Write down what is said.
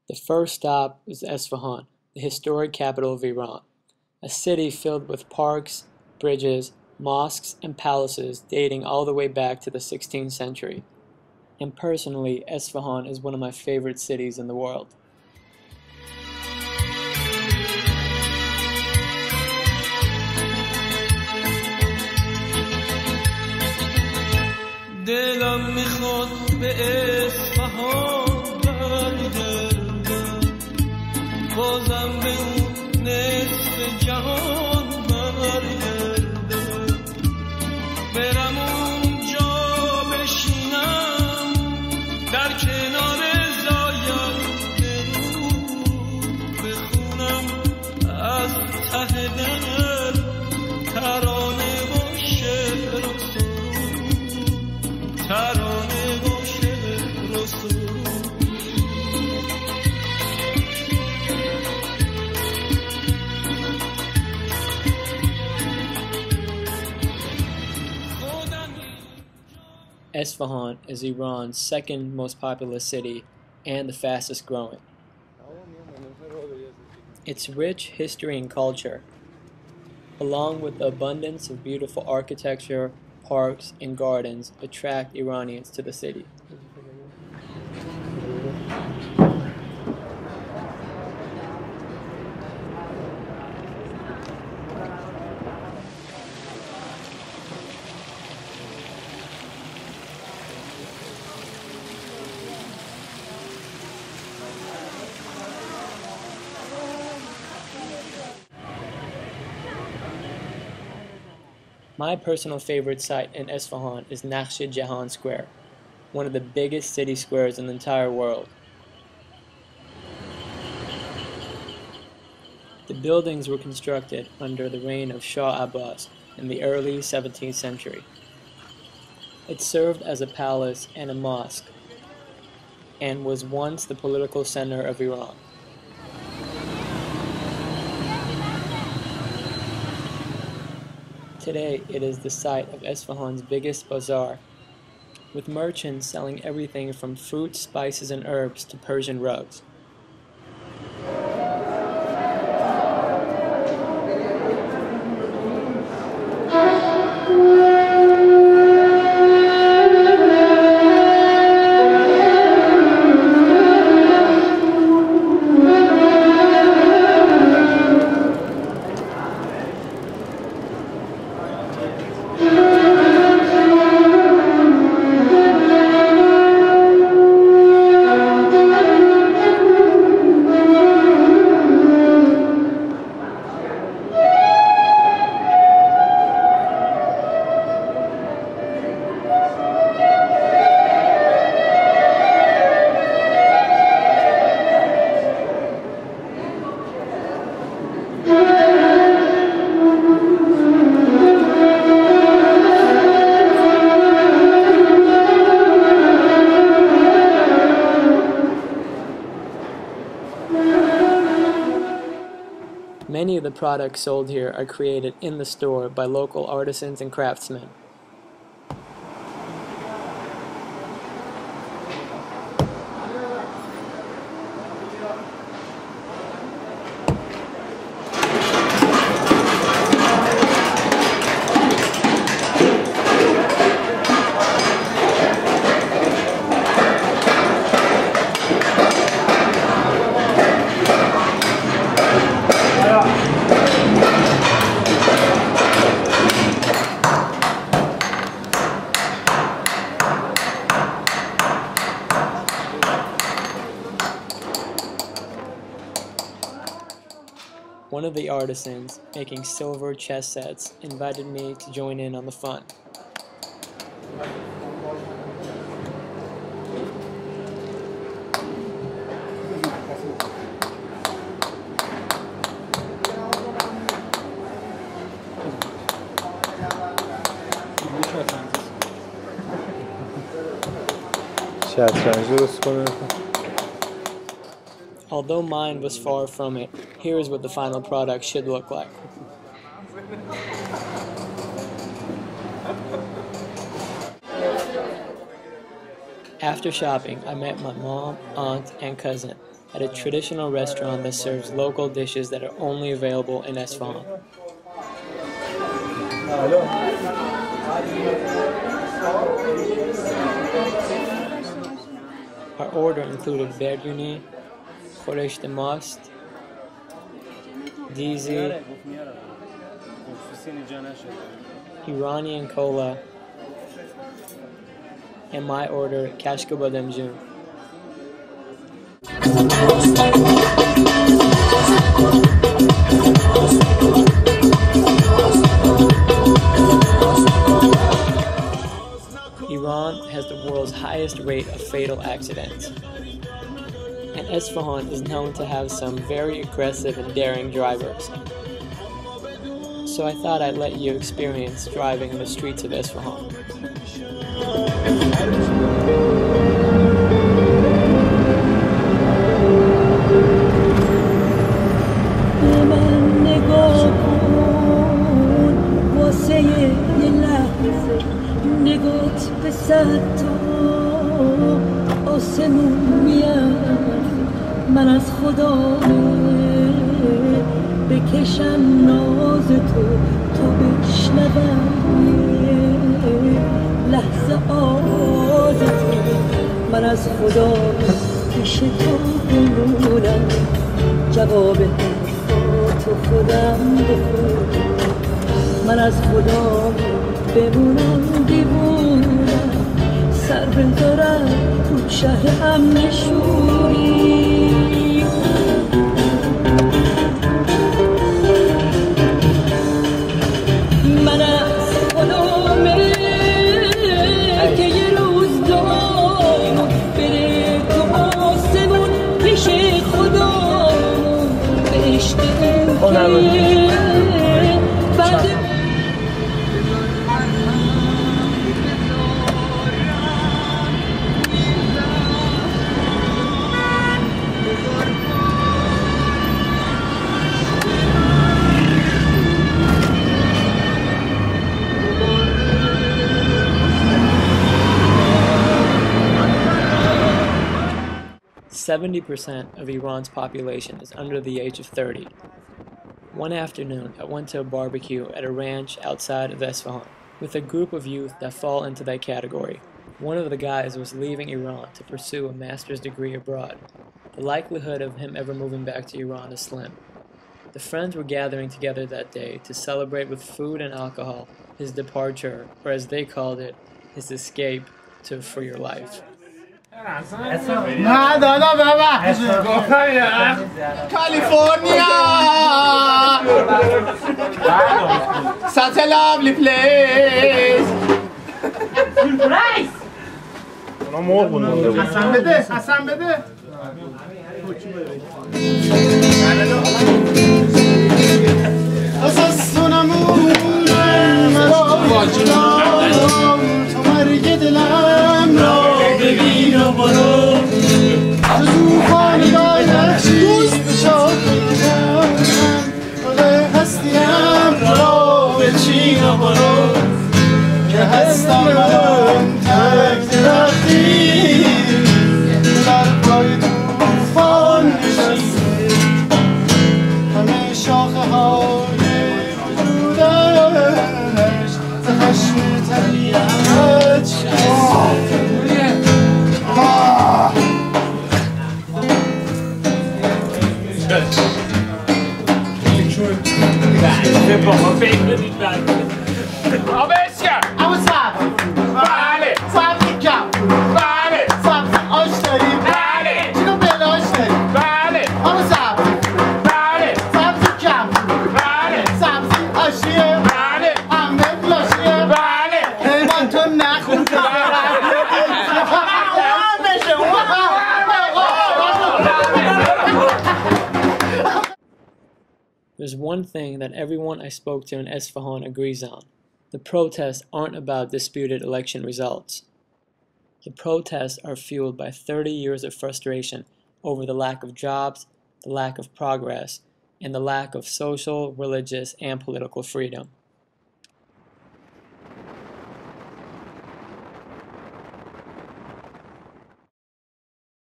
The first stop was Esfahan, the historic capital of Iran, a city filled with parks, bridges, mosques, and palaces dating all the way back to the 16th century. And personally, Esfahan is one of my favorite cities in the world. دلم میخواد به اصفهان برگردم بازم به اون نصف جهان برگردم برم اونجا بشینم در کنار زاینده رو بخونم از ته دل ترانه و شعر و ترانه و شعر و سرود Esfahan is Iran's second most populous city and the fastest growing. Its rich history and culture, along with the abundance of beautiful architecture, parks, and gardens, attract Iranians to the city. My personal favorite site in Esfahan is Nakhchivan Square, one of the biggest city squares in the entire world. The buildings were constructed under the reign of Shah Ahvaz in the early 17th century. It served as a palace and a mosque, and was once the political center of Iran. Today, it is the site of Esfahan's biggest bazaar, with merchants selling everything from fruits, spices, and herbs to Persian rugs. Many of the products sold here are created in the store by local artisans and craftsmen. One of the artisans making silver chess sets invited me to join in on the fun. Although mine was far from it, here is what the final product should look like. After shopping, I met my mom, aunt, and cousin, at a traditional restaurant that serves local dishes that are only available in Esfahan. Our order included biryani, khoresh mast, dizi, Iranian cola, and my order, kashka badamjun. Iran has the world's highest rate of fatal accidents, and Esfahan is known to have some very aggressive and daring drivers. So I thought I'd let you experience driving in the streets of Esfahan. من از خدا بکشم ناز تو بشنوم لحظه آز تو من از خدا پیش تو بمونم جواب تو خودم بخونم من از خدا بمونم دیوونم سر بذارم تو شهر امن شوری من از خدامه که یه روز دامون بره تو آسمون پیش خدامون به عشق این که بعد 70% of Iran's population is under the age of 30. One afternoon, I went to a barbecue at a ranch outside of Esfahan with a group of youth that fall into that category. One of the guys was leaving Iran to pursue a master's degree abroad. The likelihood of him ever moving back to Iran is slim. The friends were gathering together that day to celebrate with food and alcohol his departure, or as they called it, his escape to a freer life. نه دادا ببخش کالیفرنیا such a lovely place اونا مرغ مونده بود حسن بده اساسونمونم تو مرگ دلم را ببین و برو تو توفانی دایدش دوست بشاد بگم روی هستیم را به چین و برو که هستم من تک درختی در پای توفان نشسته همه شاخه های وجودش ز خشم طبیعت شکسته بابا فکر بدید آبشگر اما سبز بله سبز کم بله سبز آش داریم بله چیکار بلاش داریم بله اما سبز بله سبز کم بله سبزی آشیه بله همه بلاشیه بله پیمان تو نخون There's one thing that everyone I spoke to in Esfahan agrees on. The protests aren't about disputed election results. The protests are fueled by 30 years of frustration over the lack of jobs, the lack of progress, and the lack of social, religious, and political freedom.